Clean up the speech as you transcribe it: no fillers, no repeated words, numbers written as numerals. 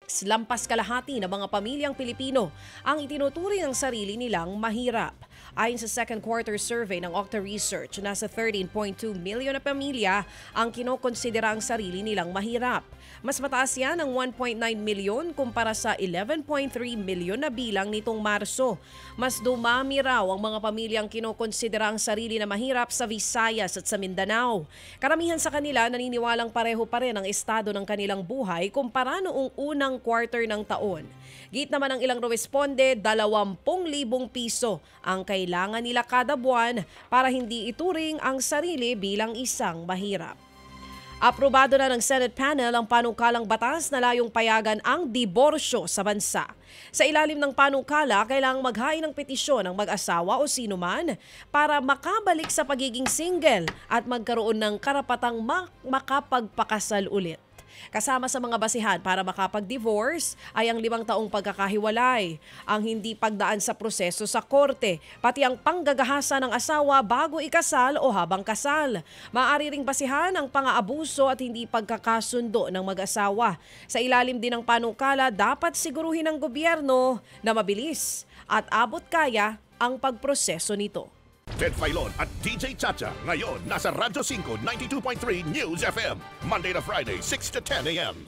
Lampas kalahati ng mga pamilyang Pilipino ang itinuturing ng sarili nilang mahirap. Ayon sa second quarter survey ng Okta Research, nasa 13.2 milyon na pamilya ang kinokonsidera ang sarili nilang mahirap. Mas mataas yan ng 1.9 milyon kumpara sa 11.3 milyon na bilang nitong Marso. Mas dumami raw ang mga pamilyang kinokonsidera ang sarili na mahirap sa Visayas at sa Mindanao. Karamihan sa kanila naniniwalang pareho pa rin ang estado ng kanilang buhay kumpara noong unang quarter ng taon. Git naman ng ilang responde, 20,000 piso ang kailangan nila kada buwan para hindi ituring ang sarili bilang isang mahirap. Aprobado na ng Senate panel ang panukalang batas na layong payagan ang diborsyo sa bansa. Sa ilalim ng panukala, kailangang maghain ng petisyon ng mag-asawa o sinuman para makabalik sa pagiging single at magkaroon ng karapatang makapagpakasal ulit. Kasama sa mga basihan para makapag-divorce ay ang 5 taong pagkakahiwalay, ang hindi pagdaan sa proseso sa korte, pati ang panggagahasa ng asawa bago ikasal o habang kasal. Maaari ring basihan ang pang-aabuso at hindi pagkakasundo ng mag-asawa. Sa ilalim din ng panukala, dapat siguruhin ng gobyerno na mabilis at abot kaya ang pagproseso nito. Ted Filon at DJ Chacha. Ngayon, nasa Radyo 5, 92.3 News FM. Monday to Friday, 6 to 10 a.m.